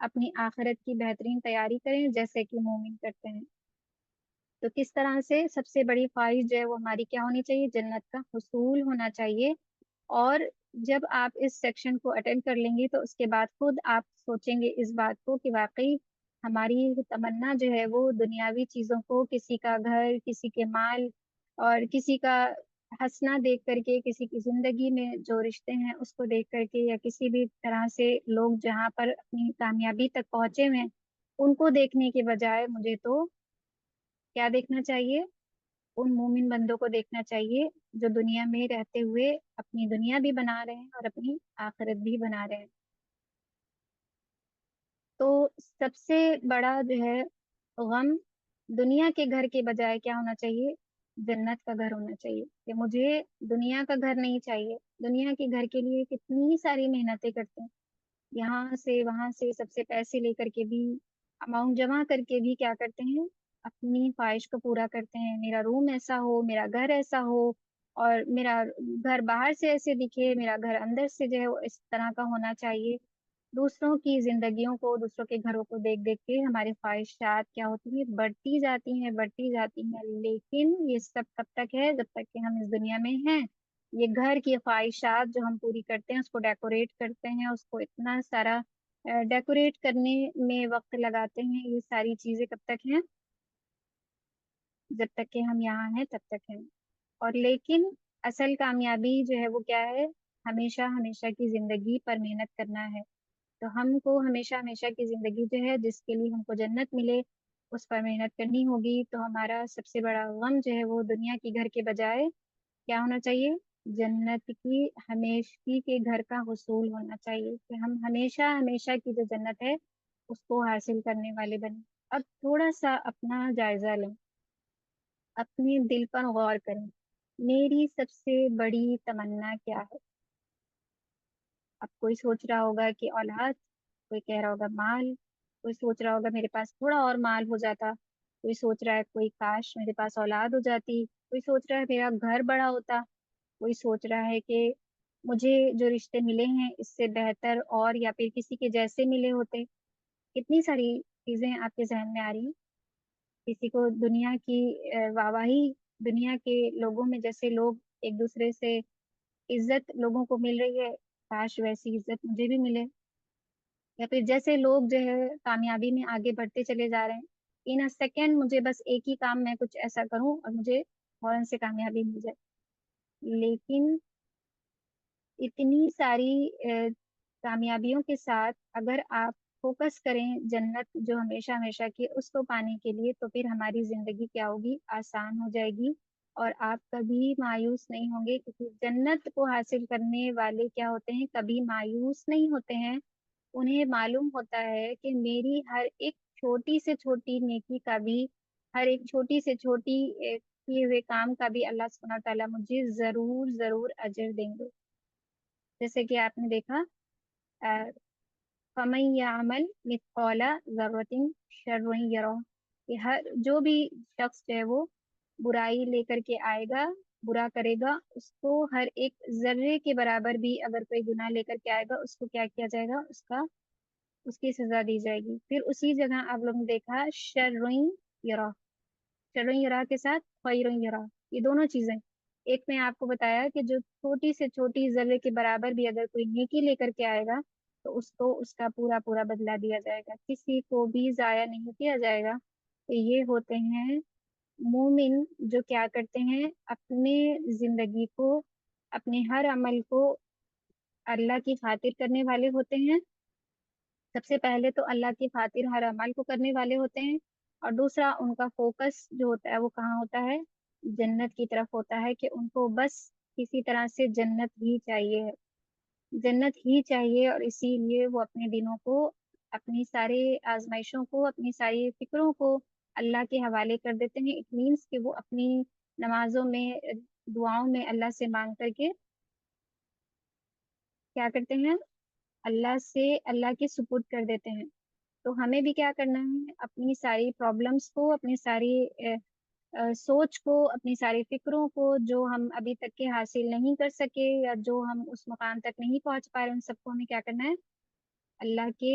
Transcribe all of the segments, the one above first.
اپنی آخرت کی بہترین تیاری کریں جیسے کہ مومن کرتے ہیں۔ تو کس طرح سے سب سے بڑی خواہش جو ہے وہ ہماری کیا ہونی چاہیے؟ جنت کا حصول ہونا چاہیے۔ اور جب آپ اس سیکشن کو اٹینڈ کر لیں گے تو اس کے بعد خود آپ سوچیں گے اس بات کو کہ واقعی ہماری تمنا جو ہے وہ دنیاوی چیزوں کو، کسی کا گھر، کسی کے مال اور کسی کا ہنسنا دیکھ کر کے، کسی کی زندگی میں جو رشتے ہیں اس کو دیکھ کر کے، یا کسی بھی طرح سے لوگ جہاں پر اپنی کامیابی تک پہنچے ہوئے ہیں ان کو دیکھنے کے بجائے مجھے تو کیا دیکھنا چاہیے؟ ان مومن بندوں کو دیکھنا چاہیے جو دنیا میں رہتے ہوئے اپنی دنیا بھی بنا رہے ہیں اور اپنی آخرت بھی بنا رہے ہیں۔ تو سب سے بڑا جو ہے غم دنیا کے گھر کے بجائے کیا ہونا چاہیے؟ جنت کا گھر ہونا چاہیے، کہ مجھے دنیا کا گھر نہیں چاہیے۔ دنیا کے گھر کے لیے کتنی ساری محنتیں کرتے ہیں، یہاں سے وہاں سے سب سے پیسے لے کر کے بھی، اماؤنٹ جمع کر کے بھی کیا کرتے ہیں؟ اپنی خواہش کو پورا کرتے ہیں، میرا روم ایسا ہو، میرا گھر ایسا ہو، اور میرا گھر باہر سے ایسے دکھے، میرا گھر اندر سے جو ہے وہ اس طرح کا ہونا چاہیے۔ دوسروں کی زندگیوں کو، دوسروں کے گھروں کو دیکھ دیکھ کے ہماری خواہشات کیا ہوتی ہیں؟ بڑھتی جاتی ہیں، بڑھتی جاتی ہیں۔ لیکن یہ سب کب تک ہے؟ جب تک کہ ہم اس دنیا میں ہیں۔ یہ گھر کی خواہشات جو ہم پوری کرتے ہیں، اس کو ڈیکوریٹ کرتے ہیں، اس کو اتنا سارا ڈیکوریٹ کرنے میں وقت لگاتے ہیں، یہ ساری چیزیں کب تک ہیں؟ جب تک کہ ہم یہاں ہیں تب تک ہیں۔ اور لیکن اصل کامیابی جو ہے وہ کیا ہے؟ ہمیشہ ہمیشہ کی زندگی پر محنت کرنا ہے۔ تو ہم کو ہمیشہ ہمیشہ کی زندگی جو ہے، جس کے لیے ہم کو جنت ملے، اس پر محنت کرنی ہوگی۔ تو ہمارا سب سے بڑا غم جو ہے وہ دنیا کی گھر کے بجائے کیا ہونا چاہیے؟ جنت کی ہمیشگی کے گھر کا حصول ہونا چاہیے، کہ ہم ہمیشہ ہمیشہ کی جو جنت ہے اس کو حاصل کرنے والے بنے۔ اب تھوڑا سا اپنا جائزہ لیں، اپنے دل پر غور کریں، میری سب سے بڑی تمنا کیا ہے؟ اب کوئی سوچ رہا ہوگا کہ اولاد، کوئی کہہ رہا ہوگا مال، کوئی سوچ رہا ہوگا میرے پاس تھوڑا اور مال ہو جاتا، کوئی سوچ رہا ہے کوئی کاش میرے پاس اولاد ہو جاتی، کوئی سوچ رہا ہے میرا گھر بڑا ہوتا، کوئی سوچ رہا ہے کہ مجھے جو رشتے ملے ہیں اس سے بہتر اور یا پھر کسی کے جیسے ملے ہوتے۔ کتنی ساری چیزیں آپ کے ذہن میں آ رہی ہیں۔ کسی کو دنیا کی واہواہی، دنیا کے لوگوں میں جیسے لوگ ایک دوسرے سے عزت لوگوں کو مل رہی ہے، کاش ویسی عزت مجھے بھی ملے۔ یا پھر جیسے لوگ جو ہے کامیابی میں آگے بڑھتے چلے جا رہے ہیں، ان سیکنڈ مجھے بس ایک ہی کام میں کچھ ایسا کروں اور مجھے فوراً سے کامیابی مل جائے۔ لیکن اتنی ساری کامیابیوں کے ساتھ اگر آپ فوکس کریں جنت جو ہمیشہ ہمیشہ کی، اس کو پانے کے لیے، تو پھر ہماری زندگی کیا ہوگی؟ آسان ہو جائے گی، اور آپ کبھی مایوس نہیں ہوں گے، کیونکہ جنت کو حاصل کرنے والے کیا ہوتے ہیں؟ کبھی مایوس نہیں ہوتے ہیں۔ انہیں معلوم ہوتا ہے کہ میری ہر ایک چھوٹی سے چھوٹی نیکی کا بھی، ہر ایک چھوٹی سے چھوٹی کیے ہوئے کام کا بھی اللہ سبحانہ تعالیٰ مجھے ضرور ضرور اجر دیں گے۔ جیسے کہ آپ نے دیکھا فَمَن يَعْمَلْ مِثْقَالَ ذَرَّةٍ شَرًّا يَرَهُ، کہ ہر جو بھی شخص جو ہے وہ برائی لے کر کے آئے گا، برا کرے گا، اس کو ہر ایک ذرے کے برابر بھی اگر کوئی گناہ لے کر کے آئے گا، اس کو کیا کیا جائے گا؟ اس کی سزا دی جائے گی۔ پھر اسی جگہ آپ لوگوں نے دیکھا شَرًّا يَرَهُ، شَرًّا يَرَهُ کے ساتھ خَيْرًا يَرَهُ، یہ دونوں چیزیں۔ ایک میں آپ کو بتایا کہ جو چھوٹی سے چھوٹی ذرے کے برابر بھی اگر کوئی نیکی لے کر کے آئے گا تو اس کو اس کا پورا پورا بدلہ دیا جائے گا، کسی کو بھی ضائع نہیں کیا جائے گا۔ تو یہ ہوتے ہیں مومن جو کیا کرتے ہیں؟ اپنے زندگی کو، اپنے ہر عمل کو اللہ کی خاطر کرنے والے ہوتے ہیں۔ سب سے پہلے تو اللہ کی خاطر ہر عمل کو کرنے والے ہوتے ہیں، اور دوسرا ان کا فوکس جو ہوتا ہے وہ کہاں ہوتا ہے؟ جنت کی طرف ہوتا ہے، کہ ان کو بس کسی طرح سے جنت ہی چاہیے ہے، جنت ہی چاہیے، اور اسی لیے وہ اپنے دنوں کو، اپنی سارے آزمائشوں کو، اپنی ساری فکروں کو اللہ کے حوالے کر دیتے ہیں۔ اٹ مینس کہ وہ اپنی نمازوں میں، دعاؤں میں اللہ سے مانگ کر کے کیا کرتے ہیں؟ اللہ سے، اللہ کے سپرد کر دیتے ہیں۔ تو ہمیں بھی کیا کرنا ہے؟ اپنی ساری پرابلمس کو، اپنی ساری سوچ کو، اپنی ساری فکروں کو جو ہم ابھی تک کے حاصل نہیں کر سکے یا جو ہم اس مقام تک نہیں پہنچ پا رہے، ان سب کو ہمیں کیا کرنا ہے؟ اللہ کے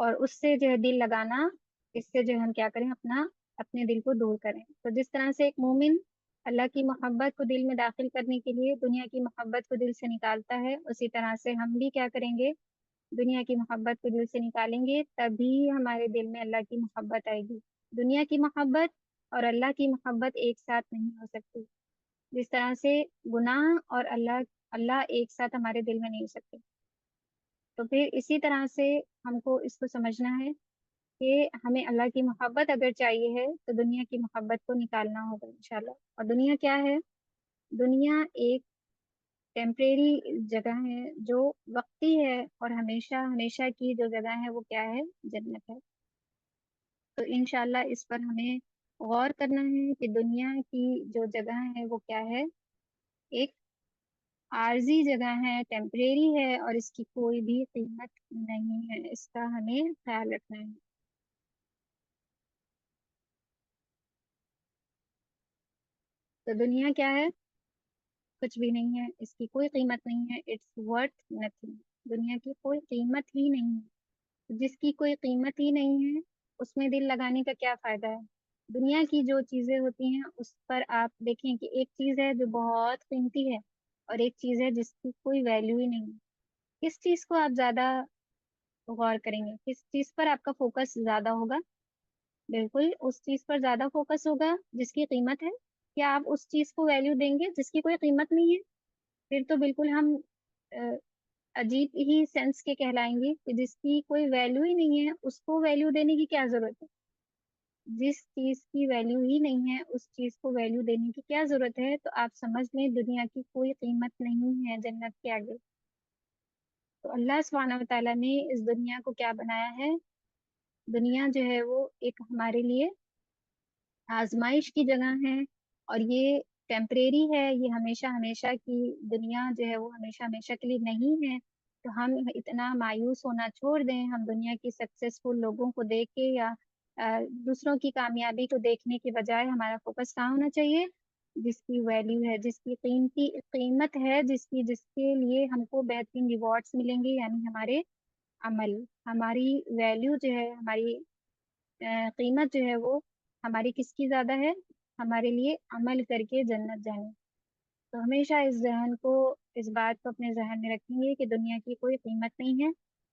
اور اس سے جو ہے دل لگانا، اس سے جو ہے ہم کیا کریں، اپنے دل کو دور کریں۔ تو جس طرح سے ایک مومن اللہ کی محبت کو دل میں داخل کرنے کے لیے دنیا کی محبت کو دل سے نکالتا ہے، اسی طرح سے ہم بھی کیا کریں گے، دنیا کی محبت کو دل سے نکالیں گے، تبھی ہمارے دل میں اللہ کی محبت آئے گی۔ دنیا کی محبت اور اللہ کی محبت ایک ساتھ نہیں ہو سکتی، جس طرح سے گناہ اور اللہ ایک ساتھ ہمارے دل میں نہیں ہو سکتے۔ تو پھر اسی طرح سے ہم کو اس کو سمجھنا ہے کہ ہمیں اللہ کی محبت اگر چاہیے ہے تو دنیا کی محبت کو نکالنا ہوگا انشاءاللہ۔ اور دنیا کیا ہے؟ دنیا ایک ٹیمپریری جگہ ہے جو وقتی ہے، اور ہمیشہ ہمیشہ کی جو جگہ ہے وہ کیا ہے؟ جنت ہے۔ تو انشاءاللہ اس پر ہمیں غور کرنا ہے کہ دنیا کی جو جگہ ہے وہ کیا ہے؟ ایک عارضی جگہ ہے، ٹیمپریری ہے، اور اس کی کوئی بھی قیمت نہیں ہے، اس کا ہمیں خیال رکھنا ہے۔ تو دنیا کیا ہے؟ کچھ بھی نہیں ہے، اس کی کوئی قیمت نہیں ہے، اٹس ورتھ نتھنگ۔ دنیا کی کوئی قیمت ہی نہیں ہے، جس کی کوئی قیمت ہی نہیں ہے اس میں دل لگانے کا کیا فائدہ ہے؟ دنیا کی جو چیزیں ہوتی ہیں اس پر آپ دیکھیں کہ ایک چیز ہے جو بہت قیمتی ہے، اور ایک چیز ہے جس کی کوئی ویلیو ہی نہیں ہے۔ کس چیز کو آپ زیادہ غور کریں گے؟ کس چیز پر آپ کا فوکس زیادہ ہوگا؟ بالکل اس چیز پر زیادہ فوکس ہوگا جس کی قیمت ہے۔ کیا آپ اس چیز کو ویلیو دیں گے جس کی کوئی قیمت نہیں ہے؟ پھر تو بالکل ہم آ، عجیب ہی سینس کے کہلائیں گے کہ جس کی کوئی ویلیو ہی نہیں ہے اس کو ویلیو دینے کی کیا ضرورت ہے؟ جس چیز کی ویلیو ہی نہیں ہے اس چیز کو ویلیو دینے کی کیا ضرورت ہے؟ تو آپ سمجھ لیں دنیا کی کوئی قیمت نہیں ہے جنت کے آگے۔ تو اللہ سبحانہ و تعالیٰ نے اس دنیا کو کیا بنایا ہے؟ دنیا جو ہے وہ ایک ہمارے لیے آزمائش کی جگہ ہے، اور یہ ٹیمپریری ہے، یہ ہمیشہ ہمیشہ کی دنیا جو ہے وہ ہمیشہ ہمیشہ کے لیے نہیں ہے۔ تو ہم اتنا مایوس ہونا چھوڑ دیں، ہم دنیا کی سکسیسفل لوگوں کو دیکھ کے یا دوسروں کی کامیابی کو دیکھنے کے بجائے ہمارا فوکس کہاں ہونا چاہیے؟ جس کی ویلیو ہے، جس کی قیمتی قیمت ہے، جس کے لیے ہم کو بہترین ریوارڈس ملیں گے، یعنی ہمارے عمل۔ ہماری ویلیو جو ہے، ہماری قیمت جو ہے وہ ہماری کس کی زیادہ ہے؟ ہمارے لیے عمل کر کے جنت جانے۔ تو ہمیشہ اس بات کو اپنے ذہن میں رکھیں گے کہ دنیا کی کوئی قیمت نہیں ہے،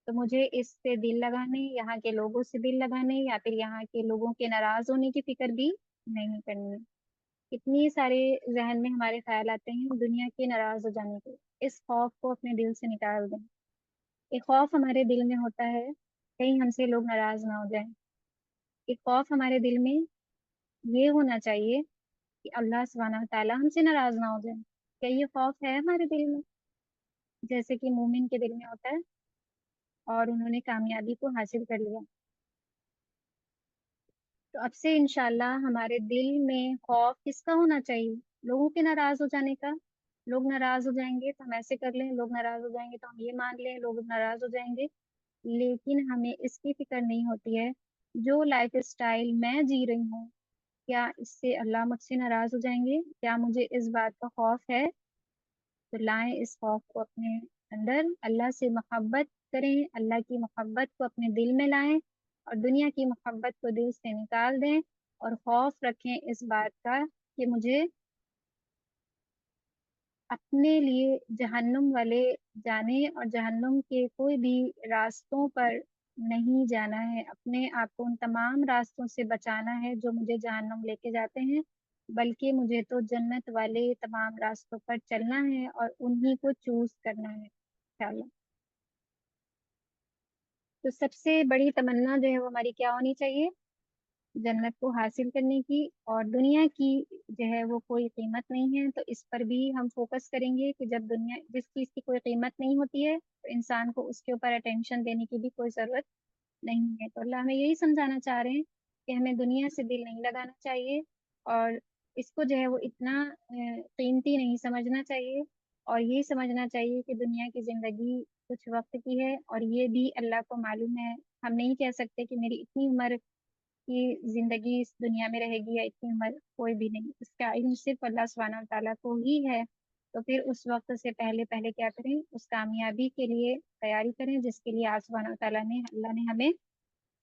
تو مجھے اس سے دل لگانے، یہاں کے لوگوں سے دل لگانے، یا پھر یہاں کے لوگوں کے ناراض ہونے کی فکر بھی نہیں کرنی۔ کتنی سارے ذہن میں ہمارے خیال آتے ہیں دنیا کے ناراض ہو جانے کے۔ اس خوف کو اپنے دل سے نکال دیں۔ ایک خوف ہمارے دل میں ہوتا ہے کہیں ہم سے لوگ ناراض نہ ہو جائیں۔ ایک خوف ہمارے دل میں یہ ہونا چاہیے کہ اللہ سبحانہ تعالیٰ ہم سے ناراض نہ ہو جائے۔ کیا یہ خوف ہے ہمارے دل میں؟ جیسے کہ مومن کے دل میں ہوتا ہے، اور انہوں نے کامیابی کو حاصل کر لیا۔ تو اب سے انشاءاللہ ہمارے دل میں خوف کس کا ہونا چاہیے؟ لوگوں کے ناراض ہو جانے کا۔ لوگ ناراض ہو جائیں گے تو ہم ایسے کر لیں، لوگ ناراض ہو جائیں گے تو ہم یہ مان لیں، لوگ ناراض ہو جائیں گے۔ لیکن ہمیں اس کی فکر نہیں ہوتی ہے جو لائف اسٹائل میں جی رہی ہوں، کیا اس سے اللہ مجھ سے ناراض ہو جائیں گے؟ کیا مجھے اس بات کا خوف ہے؟ تو لائیں اس خوف کو اپنے اندر، اللہ سے محبت کریں، اللہ کی محبت کو اپنے دل میں لائیں، اور دنیا کی محبت کو دل سے نکال دیں، اور خوف رکھیں اس بات کا کہ مجھے اپنے لیے جہنم والے جانے اور جہنم کے کوئی بھی راستوں پر نہیں جانا ہے، اپنے آپ کو ان تمام راستوں سے بچانا ہے جو مجھے جہنم لے کے جاتے ہیں، بلکہ مجھے تو جنت والے تمام راستوں پر چلنا ہے اور انہی کو چوز کرنا ہے انشاءاللہ۔ تو سب سے بڑی تمنا جو ہے وہ ہماری کیا ہونی چاہیے؟ جنت کو حاصل کرنے کی، اور دنیا کی جو ہے وہ کوئی قیمت نہیں ہے۔ تو اس پر بھی ہم فوکس کریں گے کہ جب جس چیز کی کوئی قیمت نہیں ہوتی ہے تو انسان کو اس کے اوپر اٹینشن دینے کی بھی کوئی ضرورت نہیں ہے۔ تو اللہ ہمیں یہی سمجھانا چاہ رہے ہیں کہ ہمیں دنیا سے دل نہیں لگانا چاہیے، اور اس کو جو ہے وہ اتنا قیمتی نہیں سمجھنا چاہیے، اور یہ سمجھنا چاہیے کہ دنیا کی زندگی کچھ وقت کی ہے، اور یہ بھی اللہ کو معلوم ہے۔ ہم نہیں کہہ سکتے کہ میری اتنی عمر کی زندگی اس دنیا میں رہے گی، یا اتنی عمر، کوئی بھی نہیں، اس کا علم صرف اللہ سبحانہ تعالیٰ کو ہی ہے۔ تو پھر اس وقت سے پہلے پہلے کیا کریں؟ اس کامیابی کے لیے تیاری کریں جس کے لیے سبحانہ تعالیٰ نے اللہ نے ہمیں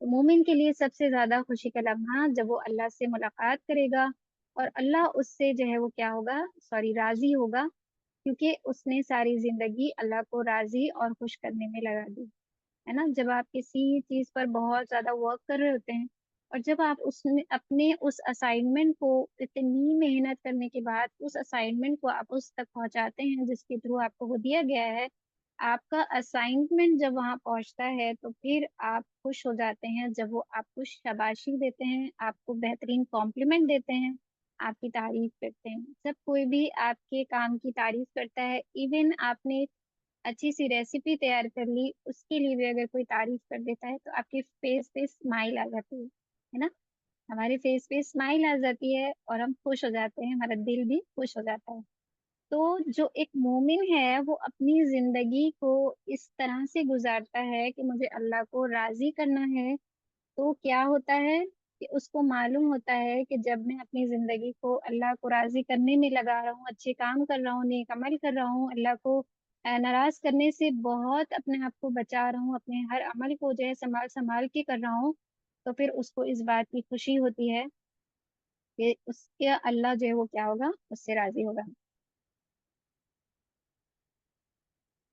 تو مومن کے لیے سب سے زیادہ خوشی کا لمحہ جب وہ اللہ سے ملاقات کرے گا اور اللہ اس سے جو ہے وہ کیا ہوگا، راضی ہوگا، کیونکہ اس نے ساری زندگی اللہ کو راضی اور خوش کرنے میں لگا دی ہے نا۔ جب آپ کسی چیز پر بہت زیادہ ورک کر رہے ہوتے ہیں اور جب آپ اس میں اپنے اس اسائنمنٹ کو اتنی محنت کرنے کے بعد اس اسائنمنٹ کو آپ اس تک پہنچاتے ہیں جس کے تھرو آپ کو وہ دیا گیا ہے، آپ کا اسائنمنٹ جب وہاں پہنچتا ہے تو پھر آپ خوش ہو جاتے ہیں جب وہ آپ کو شاباشی دیتے ہیں، آپ کو بہترین کمپلیمنٹ دیتے ہیں، آپ کی تعریف کرتے ہیں۔ جب کوئی بھی آپ کے کام کی تعریف کرتا ہے، ایون آپ نے اچھی سی ریسیپی تیار کر لی، اس کے لیے بھی اگر کوئی تعریف کر دیتا ہے تو آپ کے فیس پہ اسمائل آ جاتی ہے نا، ہمارے فیس پہ اسمائل آ جاتی ہے اور ہم خوش ہو جاتے ہیں، ہمارا دل بھی خوش ہو جاتا ہے۔ تو جو ایک مومن ہے وہ اپنی زندگی کو اس طرح سے گزارتا ہے کہ مجھے اللہ کو راضی کرنا ہے، تو کیا ہوتا ہے کہ اس کو معلوم ہوتا ہے کہ جب میں اپنی زندگی کو اللہ کو راضی کرنے میں لگا رہا ہوں، اچھے کام کر رہا ہوں، نیک عمل کر رہا ہوں، اللہ کو ناراض کرنے سے بہت اپنے آپ کو بچا رہا ہوں، اپنے ہر عمل کو جو ہے سنبھال سنبھال کے کر رہا ہوں، تو پھر اس کو اس بات کی خوشی ہوتی ہے کہ اس کے اللہ جو ہے وہ کیا ہوگا، اس سے راضی ہوگا۔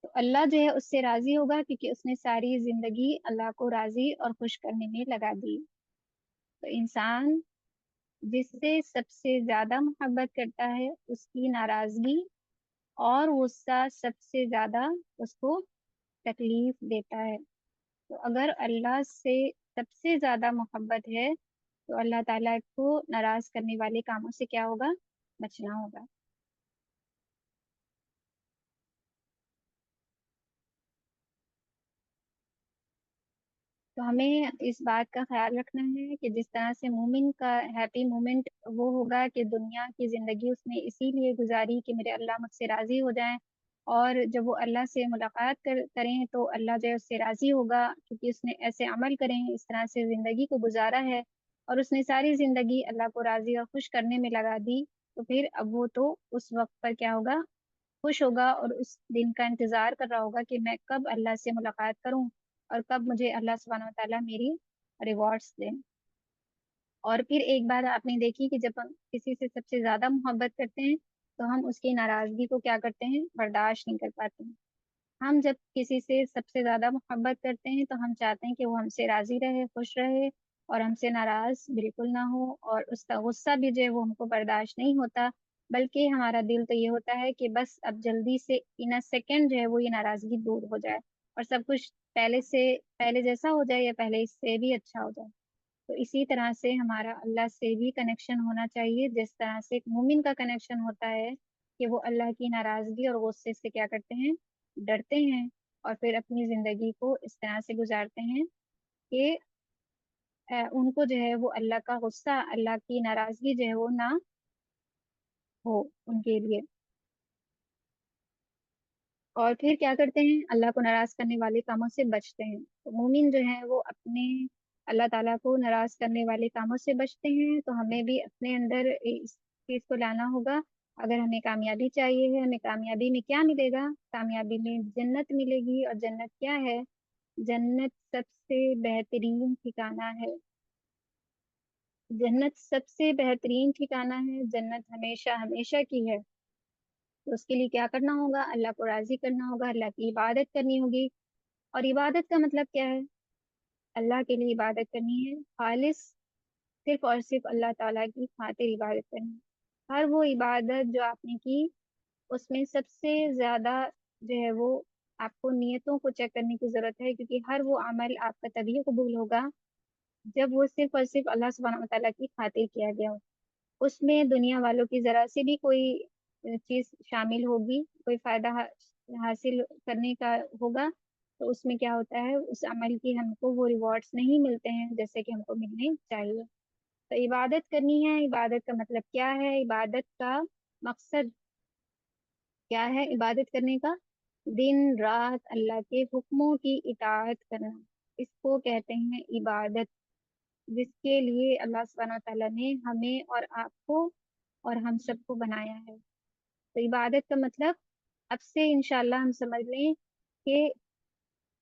تو اللہ جو ہے اس سے راضی ہوگا کیونکہ اس نے ساری زندگی اللہ کو راضی اور خوش کرنے میں لگا دی۔ تو انسان جس سے سب سے زیادہ محبت کرتا ہے اس کی ناراضگی اور غصہ سب سے زیادہ اس کو تکلیف دیتا ہے۔ تو اگر اللہ سے سب سے زیادہ محبت ہے تو اللہ تعالیٰ کو ناراض کرنے والے کاموں سے کیا ہوگا، بچنا ہوگا۔ تو ہمیں اس بات کا خیال رکھنا ہے کہ جس طرح سے مومن کا ہیپی مومنٹ وہ ہوگا کہ دنیا کی زندگی اس نے اسی لیے گزاری کہ میرے اللہ مجھ سے راضی ہو جائیں، اور جب وہ اللہ سے ملاقات کریں تو اللہ جو ہے اس سے راضی ہوگا کیونکہ اس نے ایسے عمل کریں، اس طرح سے زندگی کو گزارا ہے اور اس نے ساری زندگی اللہ کو راضی اور خوش کرنے میں لگا دی، تو پھر اب وہ تو اس وقت پر کیا ہوگا، خوش ہوگا اور اس دن کا انتظار کر رہا ہوگا کہ میں کب اللہ سے ملاقات کروں اور کب مجھے اللہ سبحانہ و تعالیٰ میری ریوارڈس دیں۔ اور پھر ایک بات آپ نے دیکھی کہ جب ہم کسی سے سب سے زیادہ محبت کرتے ہیں تو ہم اس کی ناراضگی کو کیا کرتے ہیں، برداشت نہیں کر پاتے ہیں۔ ہم جب کسی سے سب سے زیادہ محبت کرتے ہیں تو ہم چاہتے ہیں کہ وہ ہم سے راضی رہے، خوش رہے اور ہم سے ناراض بالکل نہ ہو، اور اس کا غصہ بھی جو ہے وہ ہم کو برداشت نہیں ہوتا، بلکہ ہمارا دل تو یہ ہوتا ہے کہ بس اب جلدی سے ان اے سیکنڈ جو ہے وہ یہ ناراضگی دور ہو جائے اور سب کچھ پہلے جیسا ہو جائے یا پہلے اس سے بھی اچھا ہو جائے۔ تو اسی طرح سے ہمارا اللہ سے بھی کنیکشن ہونا چاہیے، جس طرح سے ایک مومن کا کنیکشن ہوتا ہے کہ وہ اللہ کی ناراضگی اور غصے سے کیا کرتے ہیں، ڈرتے ہیں، اور پھر اپنی زندگی کو اس طرح سے گزارتے ہیں کہ ان کو جو ہے وہ اللہ کا غصہ، اللہ کی ناراضگی جو ہے وہ نہ ہو ان کے لیے۔ اور پھر کیا کرتے ہیں، اللہ کو ناراض کرنے والے کاموں سے بچتے ہیں۔ تو مومن جو ہے وہ اپنے اللہ تعالیٰ کو ناراض کرنے والے کاموں سے بچتے ہیں، تو ہمیں بھی اپنے اندر اس چیز کو لانا ہوگا۔ اگر ہمیں کامیابی چاہیے ہے، ہمیں کامیابی میں کیا ملے گا، کامیابی میں جنت ملے گی، اور جنت کیا ہے، جنت سب سے بہترین ٹھکانہ ہے، جنت سب سے بہترین ٹھکانہ ہے، جنت ہمیشہ ہمیشہ کی ہے۔ تو اس کے لیے کیا کرنا ہوگا، اللہ کو راضی کرنا ہوگا، اللہ کی عبادت کرنی ہوگی۔ اور عبادت کا مطلب کیا ہے، اللہ کے لیے عبادت کرنی ہے، خالص صرف اور صرف اللہ تعالیٰ کی خاطر عبادت کرنی ہے۔ ہر وہ عبادت جو آپ نے کی اس میں سب سے زیادہ جو ہے وہ آپ کو نیتوں کو چیک کرنے کی ضرورت ہے، کیونکہ ہر وہ عمل آپ کا تبھی قبول ہوگا جب وہ صرف اور صرف اللہ سبحانہ و تعالیٰ کی خاطر کیا گیا ہو۔ اس میں دنیا والوں کی ذرا سے بھی کوئی چیز شامل ہوگی، کوئی فائدہ حاصل کرنے کا ہوگا، تو اس میں کیا ہوتا ہے، اس عمل کی ہم کو وہ ریوارڈس نہیں ملتے ہیں جیسے کہ ہم کو ملنے چاہیے۔ تو عبادت کرنی ہے، عبادت کا مطلب کیا ہے، عبادت کا مقصد کیا ہے، عبادت کرنے کا دن رات اللہ کے حکموں کی اطاعت کرنا، اس کو کہتے ہیں عبادت، جس کے لیے اللہ سبحانہ تعالیٰ نے ہمیں اور آپ کو اور ہم سب کو بنایا ہے۔ تو عبادت کا مطلب اب سے انشاءاللہ ہم سمجھ لیں کہ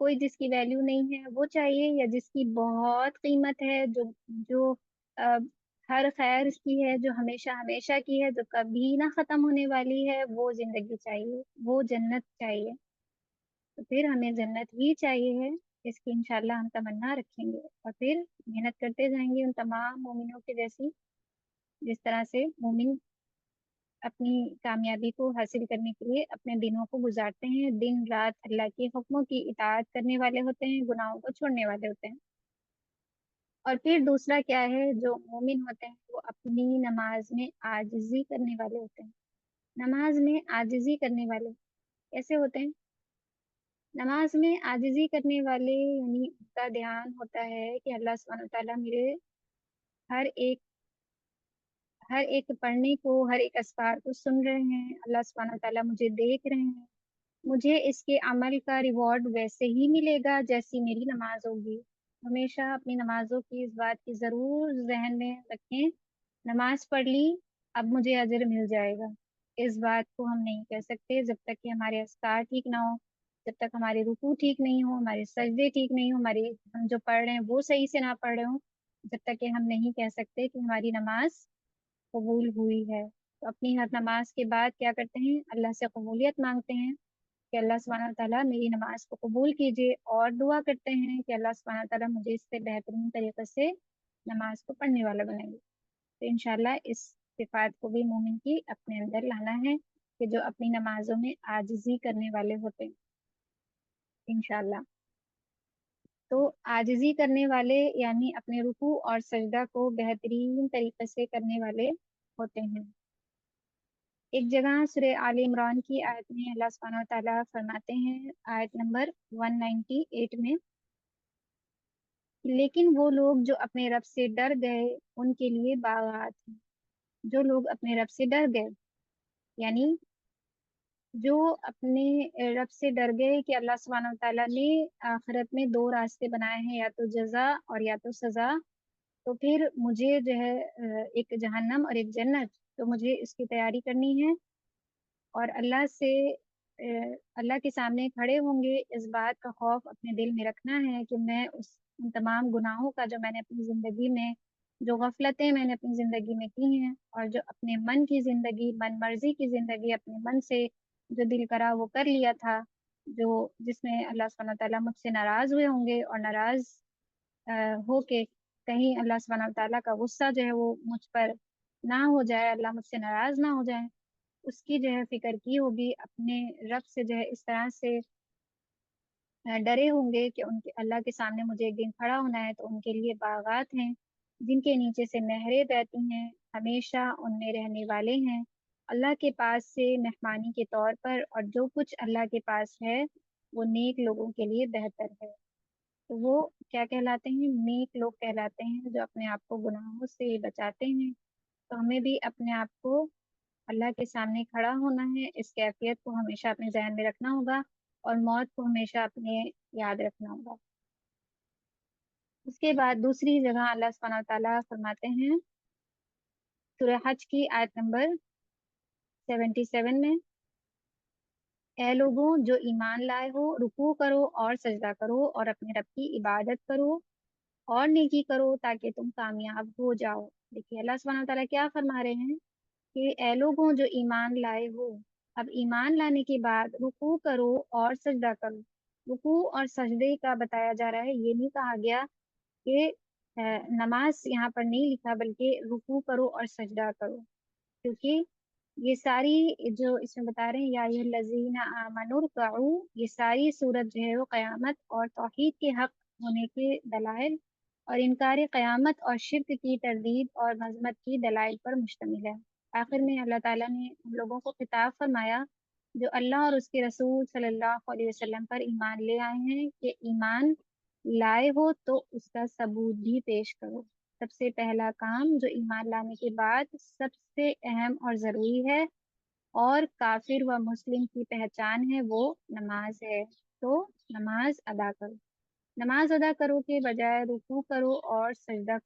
کوئی جس کی ویلیو نہیں ہے وہ چاہیے، یا جس کی بہت قیمت ہے، جو آ، ہر خیر اس کی ہے، جو ہمیشہ ہمیشہ کی ہے، جو کبھی نہ ختم ہونے والی ہے، وہ زندگی چاہیے، وہ جنت چاہیے؟ تو پھر ہمیں جنت ہی چاہیے ہے، اس کی انشاءاللہ ہم تمنا رکھیں گے، اور پھر محنت کرتے جائیں گے ان تمام مومنوں کے جیسی، جس طرح سے مومن اپنی کامیابی کو حاصل کرنے کے لیے اپنے دنوں کو گزارتے ہیں، دن رات اللہ کے حکموں کی اطاعت کرنے والے ہوتے ہیں، گناہوں کو چھوڑنے والے ہوتے ہیں۔ اور پھر دوسرا کیا ہے، جو مومن ہوتے ہیں وہ اپنی نماز میں عاجزی کرنے والے ہوتے ہیں۔ نماز میں عاجزی کرنے والے کیسے ہوتے ہیں؟ نماز میں عاجزی کرنے والے یعنی ان کا دھیان ہوتا ہے کہ اللہ سبحانہ وتعالیٰ میرے ہر ایک ہر ایک پڑھنے کو، ہر ایک اذکار کو سن رہے ہیں، اللہ سبحانہ وتعالیٰ مجھے دیکھ رہے ہیں، مجھے اس کے عمل کا ریوارڈ ویسے ہی ملے گا جیسی میری نماز ہوگی۔ ہمیشہ اپنی نمازوں کی اس بات کی ضرور ذہن میں رکھیں، نماز پڑھ لی اب مجھے اجر مل جائے گا، اس بات کو ہم نہیں کہہ سکتے جب تک کہ ہمارے اذکار ٹھیک نہ ہو، جب تک ہمارے رکوع ٹھیک نہیں ہو، ہمارے سجدے ٹھیک نہیں ہو، ہم جو پڑھ رہے ہیں وہ صحیح سے نہ پڑھ رہے ہوں، جب تک کہ ہم نہیں کہہ سکتے کہ ہماری نماز قبول ہوئی ہے۔ تو اپنی ہر نماز کے بعد کیا کرتے ہیں؟ اللہ سے قبولیت مانگتے ہیں کہ اللہ سبحانہ تعالیٰ میری نماز کو قبول کیجیے، اور دعا کرتے ہیں کہ اللہ سبحانہ تعالیٰ مجھے اس سے بہترین طریقے سے نماز کو پڑھنے والا بنائے گے۔ تو انشاءاللہ اس صفات کو بھی مومن کی اپنے اندر لانا ہے کہ جو اپنی نمازوں میں عاجزی کرنے والے ہوتے ہیں انشاءاللہ۔ تو عاجزی کرنے والے یعنی اپنے رکوع اور سجدہ کو بہترین طریقے سے کرنے والے ہوتے ہیں۔ ایک جگہ سورہ آل عمران کی آیت میں اللہ سبحانہ وتعالیٰ فرماتے ہیں، آیت نمبر 198 میں، لیکن وہ لوگ جو اپنے رب سے ڈر گئے ان کے لیے باغات ہیں۔ جو لوگ اپنے رب سے ڈر گئے یعنی جو اپنے رب سے ڈر گئے کہ اللہ سبحانہ وتعالیٰ نے آخرت میں دو راستے بنائے ہیں، یا تو جزا اور یا تو سزا، تو پھر مجھے جو ہے ایک جہنم اور ایک جنت، تو مجھے اس کی تیاری کرنی ہے، اور اللہ کے سامنے کھڑے ہوں گے، اس بات کا خوف اپنے دل میں رکھنا ہے کہ میں ان تمام گناہوں کا جو میں نے اپنی زندگی میں، جو غفلتیں میں نے اپنی زندگی میں کی ہیں، اور جو اپنے من کی زندگی، من مرضی کی زندگی، اپنے من سے جو دل کرا وہ کر لیا تھا، جس میں اللہ سبحانہ تعالیٰ مجھ سے ناراض ہوئے ہوں گے، اور ناراض ہو کے کہیں اللہ سبحانہ تعالیٰ کا غصہ جو ہے وہ مجھ پر نہ ہو جائے، اللہ مجھ سے ناراض نہ ہو جائے، اس کی جو ہے فکر کی ہوگی، اپنے رب سے جو ہے اس طرح سے ڈرے ہوں گے کہ ان کے اللہ کے سامنے مجھے ایک دن کھڑا ہونا ہے، تو ان کے لیے باغات ہیں جن کے نیچے سے نہریں بہتی ہیں، ہمیشہ ان میں رہنے والے ہیں، اللہ کے پاس سے مہمانی کے طور پر، اور جو کچھ اللہ کے پاس ہے وہ نیک لوگوں کے لیے بہتر ہے۔ تو وہ کیا کہلاتے ہیں؟ نیک لوگ کہلاتے ہیں، جو اپنے آپ کو گناہوں سے بچاتے ہیں۔ تو ہمیں بھی اپنے آپ کو اللہ کے سامنے کھڑا ہونا ہے، اس کیفیت کو ہمیشہ اپنے ذہن میں رکھنا ہوگا، اور موت کو ہمیشہ اپنے یاد رکھنا ہوگا۔ اس کے بعد دوسری جگہ اللہ سبحانہ تعالیٰ فرماتے ہیں سورہ حج کی آیت نمبر 77 میں، اے لوگوں جو ایمان لائے ہو، رکوع کرو اور سجدہ کرو، اور اپنے رب کی عبادت کرو اور نیکی کرو تاکہ تم کامیاب ہو جاؤ۔ دیکھیے اللہ سبحانہ تعالیٰ کیا فرما رہے ہیں کہ اے لوگوں جو ایمان لائے ہو، اب ایمان لانے کے بعد رکوع کرو اور سجدہ کرو۔ رکوع اور سجدے کا بتایا جا رہا ہے، یہ نہیں کہا گیا کہ نماز یہاں پر نہیں لکھا، بلکہ رکوع کرو اور سجدہ کرو، کیونکہ یہ ساری جو اس میں بتا رہے ہیں یا ایھا الذین آمنوا ارکعوا، یہ ساری صورت جو ہے وہ قیامت اور توحید کے حق ہونے کے دلائل، اور انکار قیامت اور شرک کی تردید اور مذمت کی دلائل پر مشتمل ہے۔ آخر میں اللہ تعالیٰ نے ہم لوگوں کو خطاب فرمایا جو اللہ اور اس کے رسول صلی اللہ علیہ وسلم پر ایمان لے آئے ہیں کہ ایمان لائے ہو تو اس کا ثبوت بھی پیش کرو۔ سب سے پہلا کام جو ایمان لانے کے بعد سب سے اہم اور ضروری ہے اور کافر و مسلم کی پہچان ہے، وہ نماز ہے۔ تو نماز ادا کرو۔ نماز ادا کرو کے بجائے رکوع کرو اور سجدہ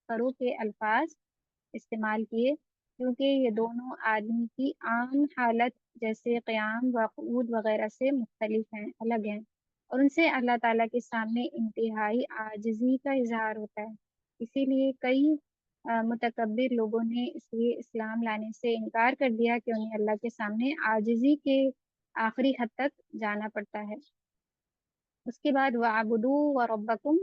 کرو کے الفاظ استعمال کیے، کیونکہ یہ دونوں آدمی کی عام حالت جیسے قیام و قعود وغیرہ سے مختلف ہیں، الگ ہیں۔ اور ان سے اللہ تعالیٰ کے سامنے انتہائی عاجزی کا اظہار ہوتا ہے۔ اسی لیے کئی متکبر لوگوں نے اس لیے اسلام لانے سے انکار کر دیا کہ انہیں اللہ کے سامنے عاجزی کے آخری حد تک جانا پڑتا ہے۔ اس کے بعد وَاعْبُدُوا رَبَّكُمْ،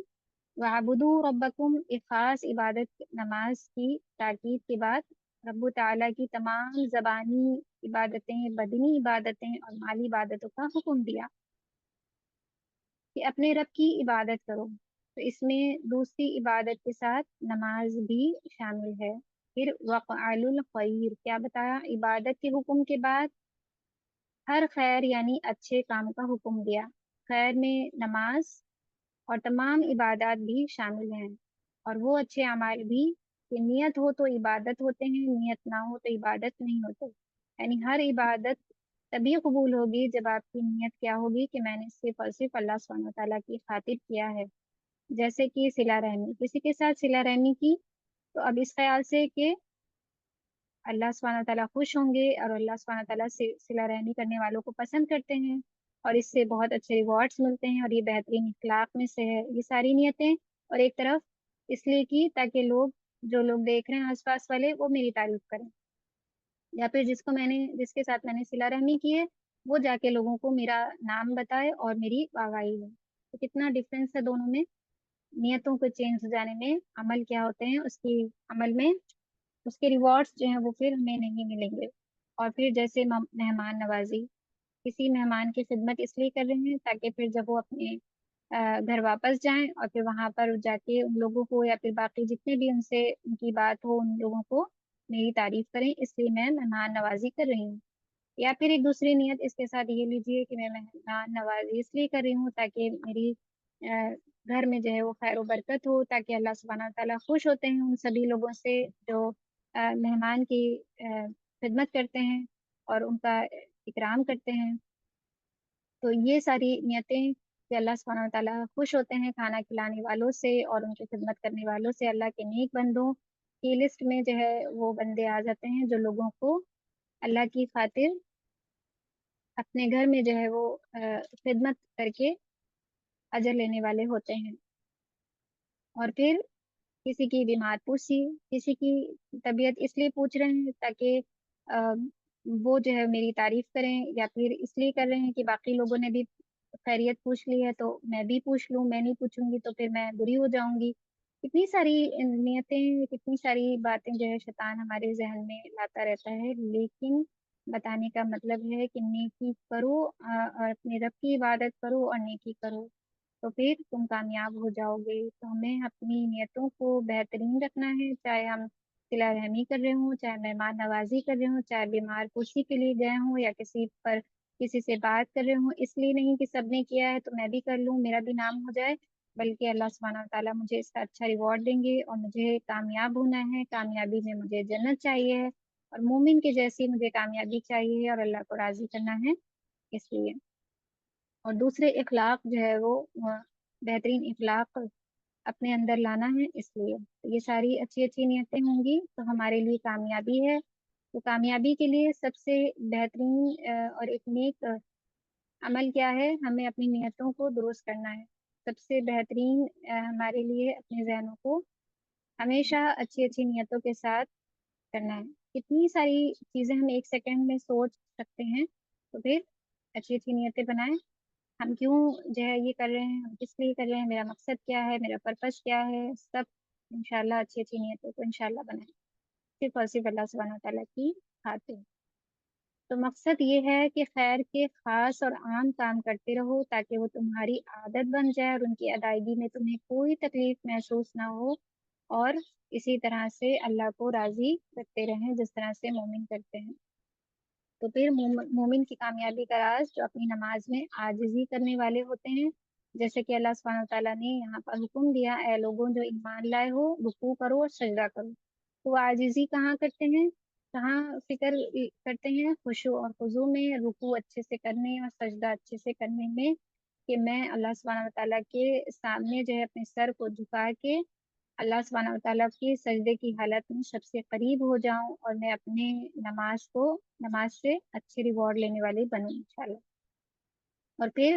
وَاعْبُدُوا رَبَّكُمْ، ایک خاص عبادت نماز کی تاکید کے بعد رب تعالیٰ کی تمام زبانی عبادتیں، بدنی عبادتیں اور مالی عبادتوں کا حکم دیا کہ اپنے رب کی عبادت کرو۔ تو اس میں دوسری عبادت کے ساتھ نماز بھی شامل ہے۔ پھر وَافْعَلُوا الْخَيْرَ، کیا بتایا؟ عبادت کے حکم کے بعد ہر خیر یعنی اچھے کام کا حکم دیا۔ خیر میں نماز اور تمام عبادات بھی شامل ہیں، اور وہ اچھے اعمال بھی کہ نیت ہو تو عبادت ہوتے ہیں، نیت نہ ہو تو عبادت نہیں ہوتے۔ یعنی ہر عبادت تبھی قبول ہوگی جب آپ کی نیت کیا ہوگی کہ میں نے صرف اور صرف اللہ سبحانہ وتعالیٰ کی خاطر کیا ہے۔ جیسے کہ صلہ رحمی، کسی کے ساتھ صلہ رحمی کی تو اب اس خیال سے کہ اللہ سبحانہ تعالیٰ خوش ہوں گے، اور اللہ سبحانہ تعالیٰ سے صلہ رحمی کرنے والوں کو پسند کرتے ہیں، اور اس سے بہت اچھے ریوارڈز ملتے ہیں، اور یہ بہترین اخلاق میں سے ہے۔ یہ ساری نیتیں اور ایک طرف اس لیے کی تاکہ لوگ، جو لوگ دیکھ رہے ہیں آس پاس والے، وہ میری تعریف کریں، یا پھر جس کے ساتھ میں نے صلہ رحمی کی ہے وہ جا کے لوگوں کو میرا نام بتائے اور میری واہواہی ہو۔ تو کتنا ڈفرینس ہے دونوں میں، نیتوں کو چینج ہو جانے میں، عمل کیا ہوتے ہیں اس کی عمل میں اس کے ریوارڈز جو ہیں وہ پھر ہمیں نہیں ملیں گے۔ اور پھر جیسے مہمان نوازی، کسی مہمان کی خدمت اس لیے کر رہے ہیں تاکہ پھر جب وہ اپنے گھر واپس جائیں اور پھر وہاں پر جا کے ان لوگوں کو یا پھر باقی جتنے بھی ان سے ان کی بات ہو ان لوگوں کو میری تعریف کریں، اس لیے میں مہمان نوازی کر رہی ہوں۔ یا پھر ایک دوسری نیت اس کے ساتھ یہ لیجیے کہ میں مہمان نوازی اس لیے کر رہی ہوں تاکہ میری گھر میں جو ہے وہ خیر و برکت ہو، تاکہ اللہ سبحانہ تعالیٰ خوش ہوتے ہیں ان سبھی لوگوں سے جو مہمان کی خدمت کرتے ہیں اور ان کا اکرام کرتے ہیں۔ تو یہ ساری نیتیں کہ اللہ سبحانہ تعالیٰ خوش ہوتے ہیں کھانا کھلانے والوں سے اور ان کی خدمت کرنے والوں سے، اللہ کے نیک بندوں کی لسٹ میں جو ہے وہ بندے آ جاتے ہیں جو لوگوں کو اللہ کی خاطر اپنے گھر میں جو ہے وہ خدمت کر کے اجر لینے والے ہوتے ہیں۔ اور پھر کسی کی بیمار پوچھی، کسی کی طبیعت اس لیے پوچھ رہے ہیں تاکہ وہ جو ہے میری تعریف کریں، یا پھر اس لیے کر رہے ہیں کہ باقی لوگوں نے بھی خیریت پوچھ لی ہے تو میں بھی پوچھ لوں، میں نہیں پوچھوں گی تو پھر میں بری ہو جاؤں گی۔ کتنی ساری نیتیں، کتنی ساری باتیں جو ہے شیطان ہمارے ذہن میں لاتا رہتا ہے، لیکن بتانے کا مطلب ہے کہ نیکی کرو اور اپنے رب کی عبادت کرو اور نیکی کرو تو پھر تم کامیاب ہو جاؤ گے۔ تو ہمیں اپنی نیتوں کو بہترین رکھنا ہے، چاہے ہم صلہ رحمی کر رہے ہوں، چاہے مہمان نوازی کر رہے ہوں، چاہے بیمار پوچھی کے لیے گئے ہوں، یا کسی سے بات کر رہے ہوں، اس لیے نہیں کہ سب نے کیا ہے تو میں بھی کر لوں میرا بھی نام ہو جائے، بلکہ اللہ سبحانہ تعالیٰ مجھے اس کا اچھا ریوارڈ دیں گے اور مجھے کامیاب ہونا ہے، کامیابی میں مجھے جنت چاہیے ہے، اور مومن کے جیسی مجھے کامیابی چاہیے ہے اور اللہ کو راضی کرنا ہے اس لیے۔ اور دوسرے اخلاق جو ہے وہ بہترین اخلاق اپنے اندر لانا ہے اس لیے۔ یہ ساری اچھی اچھی نیتیں ہوں گی تو ہمارے لیے کامیابی ہے۔ تو کامیابی کے لیے سب سے بہترین اور ایک نیک عمل کیا ہے؟ ہمیں اپنی نیتوں کو درست کرنا ہے۔ سب سے بہترین ہمارے لیے اپنے ذہنوں کو ہمیشہ اچھی اچھی نیتوں کے ساتھ کرنا ہے۔ کتنی ساری چیزیں ہم ایک سیکنڈ میں سوچ سکتے ہیں، تو پھر اچھی اچھی نیتیں بنائیں۔ ہم کیوں جو ہے یہ کر رہے ہیں، ہم کس لیے کر رہے ہیں، میرا مقصد کیا ہے، میرا پرپس کیا ہے، سب انشاءاللہ اچھی اچھی نیتوں کو انشاءاللہ بنائیں، صرف اور صرف اللہ سبحانہ تعالیٰ کی خاطر۔ تو مقصد یہ ہے کہ خیر کے خاص اور عام کام کرتے رہو تاکہ وہ تمہاری عادت بن جائے اور ان کی ادائیگی میں تمہیں کوئی تکلیف محسوس نہ ہو، اور اسی طرح سے اللہ کو راضی کرتے رہیں جس طرح سے مومن کرتے ہیں۔ تو پھر مومن کی کامیابی کا راز جو اپنی نماز میں عاجزی کرنے والے ہوتے ہیں، جیسے کہ اللہ سبحانہ تعالیٰ نے یہاں پر حکم دیا، اے لوگوں جو ایمان لائے ہو رکوع کرو اور سجدہ کرو۔ تو وہ عاجزی کہاں کرتے ہیں، کہاں فکر کرتے ہیں؟ خشوع اور خضوع میں، رکوع اچھے سے کرنے اور سجدہ اچھے سے کرنے میں، کہ میں اللہ سبحانہ تعالیٰ کے سامنے جو ہے اپنے سر کو جھکا کے اللہ سبحانہ تعالیٰ کی سجدے کی حالت میں سب سے قریب ہو جاؤں اور میں اپنے نماز سے اچھے ریوارڈ لینے والی بنوں انشاءاللہ۔ اور پھر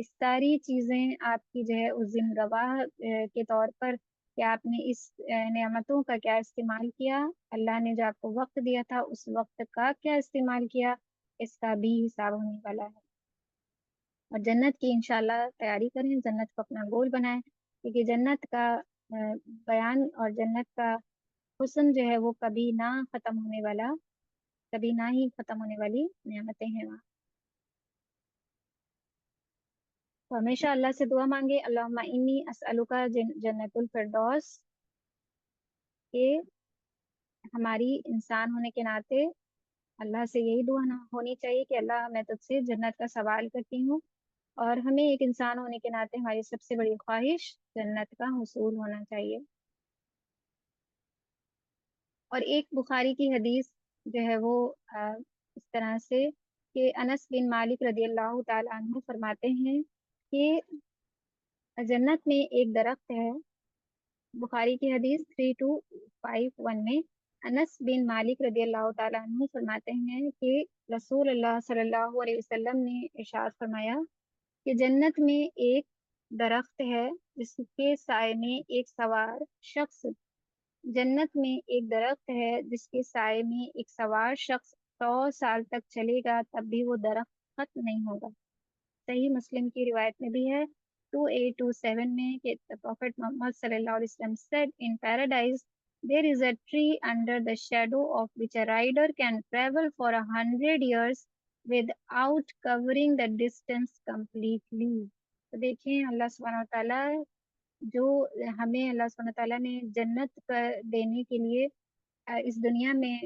یہ ساری چیزیں آپ کی جو ہے اس دن گواہ کے طور پر کہ آپ نے اس نعمتوں کا کیا استعمال کیا، اللہ نے جو آپ کو وقت دیا تھا اس وقت کا کیا استعمال کیا، اس کا بھی حساب ہونے والا ہے۔ اور جنت کی انشاءاللہ تیاری کریں، جنت کو اپنا گول بنائیں، کیونکہ جنت کا بیان اور جنت کا حسن جو ہے وہ کبھی نہ ختم ہونے والا، کبھی نہ ہی ختم ہونے والی نعمتیں ہیں وہاں۔ تو ہمیشہ اللہ سے دعا مانگے، اللہم انی اسألک جنت الفردوس، کہ ہماری انسان ہونے کے ناطے اللہ سے یہی دعا ہونی چاہیے کہ اللہ میں تجھ سے جنت کا سوال کرتی ہوں، اور ہمیں ایک انسان ہونے کے ناطے ہماری سب سے بڑی خواہش جنت کا حصول ہونا چاہیے۔ اور ایک بخاری کی حدیث جو ہے وہ اس طرح سے کہ انس بن مالک رضی اللہ تعالیٰ عنہ فرماتے ہیں کہ جنت میں ایک درخت ہے، بخاری کی حدیث 3251 میں انس بن مالک رضی اللہ تعالیٰ عنہ فرماتے ہیں کہ رسول اللہ صلی اللہ علیہ وسلم نے ارشاد فرمایا کہ جنت میں ایک درخت ہے جس کے سائے میں ایک سوار شخص، جنت میں ایک درخت ہے جس کے سائے میں ایک سوار شخص 100 سال تک چلے گا تب بھی وہ درخت ختم نہیں ہوگا۔ صحیح مسلم کی روایت میں بھی ہے 2827 میں کہ پروفیٹ محمد صلی اللہ علیہ وسلم said in paradise there is a tree under the shadow of which a rider can travel for 100 years without covering the distance completely۔ تو دیکھیں اللہ سبحانہ وتعالیٰ جو ہمیں اللہ سبحانہ تعالیٰ نے جنت دینے کے لیے اس دنیا میں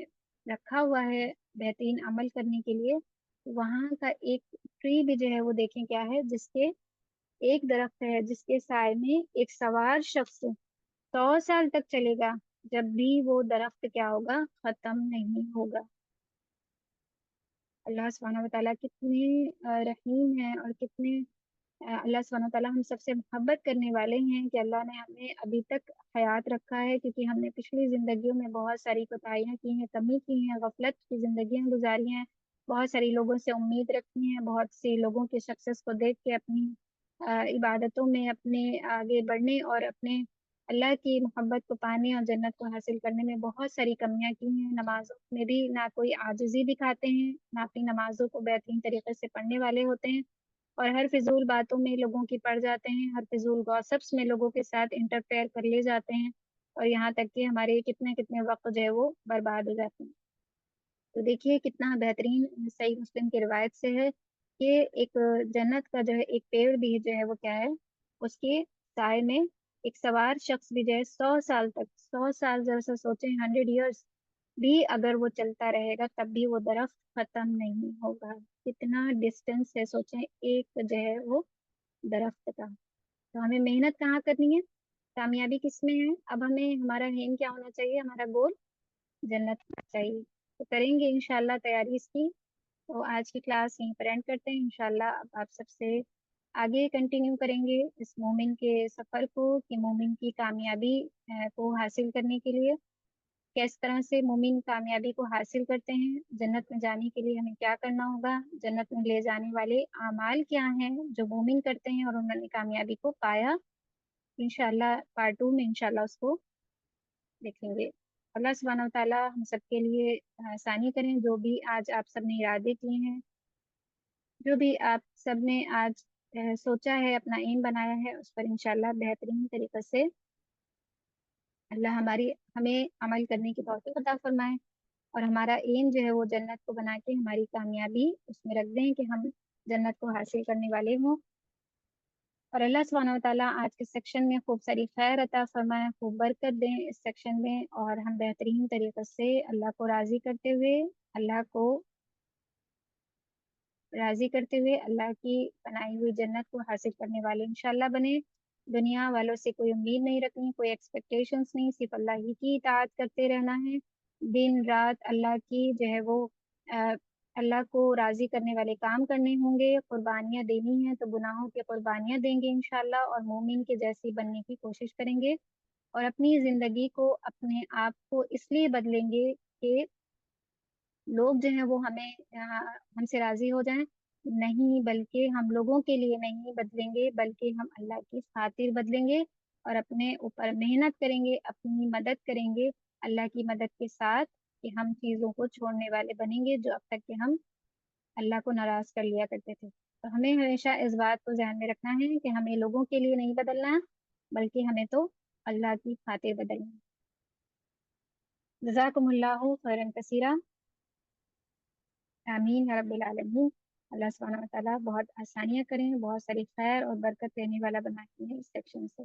رکھا ہوا ہے بہترین عمل کرنے کے لیے، وہاں کا ایک ٹری بھی جو ہے وہ دیکھیں کیا ہے، جس کے ایک درخت ہے جس کے سائے میں ایک سوار شخص 100 سال تک چلے گا جب بھی وہ درخت کیا ہوگا، ختم نہیں ہوگا۔ اللہ سبحانہ وتعالیٰ کتنے رحیم ہیں اور کتنے اللہ سبحانہ وتعالیٰ ہم سب سے محبت کرنے والے ہیں کہ اللہ نے ہمیں ابھی تک حیات رکھا ہے، کیونکہ ہم نے پچھلی زندگیوں میں بہت ساری کوتاہیاں کی ہیں، کمی کی ہیں، غفلت کی زندگیاں گزاری ہیں، بہت ساری لوگوں سے امید رکھی ہیں، بہت سی لوگوں کے سکسیس کو دیکھ کے اپنی عبادتوں میں اپنے آگے بڑھنے اور اپنے اللہ کی محبت کو پانے اور جنت کو حاصل کرنے میں بہت ساری کمیاں کی ہیں۔ نمازوں میں بھی نہ کوئی عاجزی دکھاتے ہیں، نہ اپنی نمازوں کو بہترین طریقے سے پڑھنے والے ہوتے ہیں، اور ہر فضول باتوں میں لوگوں کی پڑ جاتے ہیں، ہر فضول گوسپس میں لوگوں کے ساتھ انٹرفیئر کر لے جاتے ہیں، اور یہاں تک کہ ہمارے کتنے وقت جو ہے وہ برباد ہو جاتے ہیں۔ تو دیکھیے کتنا بہترین صحیح مسلم کی روایت سے ہے کہ ایک جنت کا جو ہے ایک پیڑ بھی جو ہے وہ کیا ہے، اس کے سائے میں ایک سوار شخص بھی جو ہے 100 سال تک، 100 سال جیسا سوچیں 100 ایئرس بھی اگر وہ چلتا رہے گا تب بھی وہ درخت ختم نہیں ہوگا۔ کتنا ڈسٹینس ہے سوچیں ایک جو ہے وہ درخت کا۔ تو ہمیں محنت کہاں کرنی ہے، کامیابی کس میں ہے، اب ہمیں ہمارا ایم کیا ہونا چاہیے، ہمارا گول جنت ہونا چاہیے۔ تو کریں گے انشاءاللہ تیاری اس کی۔ تو آج کی کلاس یہیں پر اینڈ کرتے ہیں، انشاءاللہ اب آپ سب سے آگے کنٹینیو کریں گے اس مومن کے سفر کو، کہ مومن کی کامیابی کو حاصل کرنے کے لیے کس طرح سے مومن کامیابی کو حاصل کرتے ہیں، جنت میں جانے کے لیے ہمیں کیا کرنا ہوگا، جنت میں لے جانے والے اعمال کیا ہیں جو مومن کرتے ہیں اور انہوں نے کامیابی کو پایا۔ انشاءاللہ پارٹ 2 میں انشاءاللہ اس کو دیکھیں گے۔ اللہ سبحانہ وتعالیٰ ہم سب کے لیے آسانی کریں، جو بھی آج آپ سب نے ارادے کیے ہیں، جو بھی آپ سب نے آج سوچا ہے، اپنا ایم بنایا ہے، اس پر انشاءاللہ بہترین طریقے سے اللہ ہمیں عمل کرنے کی توفیق عطا فرمائے، اور ہمارا ایم جو ہے وہ جنت کو بنا کے ہماری کامیابی اس میں رکھ دیں کہ ہم جنت کو حاصل کرنے والے ہوں۔ اور اللہ سبحانہ وتعالیٰ آج کے سیکشن میں خوب ساری خیر عطا فرمائے، خوب برکت دیں اس سیکشن میں، اور ہم بہترین طریقے سے اللہ کو راضی کرتے ہوئے اللہ کی بنائی ہوئی جنت کو حاصل کرنے والے انشاءاللہ بنے۔ دنیا والوں سے کوئی امید نہیں رکھنی، کوئی ایکسپیکٹیشنز نہیں، صرف اللہ ہی کی اطاعت کرتے رہنا ہے، دن رات اللہ کی جو ہے وہ اللہ کو راضی کرنے والے کام کرنے ہوں گے، قربانیاں دینی ہیں تو گناہوں کی قربانیاں دیں گے انشاءاللہ، اور مومن کے جیسی بننے کی کوشش کریں گے، اور اپنی زندگی کو اپنے آپ کو اس لیے بدلیں گے کہ لوگ جو ہیں وہ ہم سے راضی ہو جائیں، نہیں، بلکہ ہم لوگوں کے لیے نہیں بدلیں گے، بلکہ ہم اللہ کی خاطر بدلیں گے اور اپنے اوپر محنت کریں گے، اپنی مدد کریں گے اللہ کی مدد کے ساتھ، کہ ہم چیزوں کو چھوڑنے والے بنیں گے جو اب تک کہ ہم اللہ کو ناراض کر لیا کرتے تھے۔ تو ہمیں ہمیشہ اس بات کو ذہن میں رکھنا ہے کہ ہمیں لوگوں کے لیے نہیں بدلنا، بلکہ ہمیں تو اللہ کی خاطر بدلنا ہے۔ جزاکم اللہ خیرا کثیرا، آمین یا رب العالمین۔ اللہ سبحانہ و تعالیٰ بہت آسانیاں کریں، بہت ساری خیر اور برکت دینے والا بنائیں اس سیکشن سے۔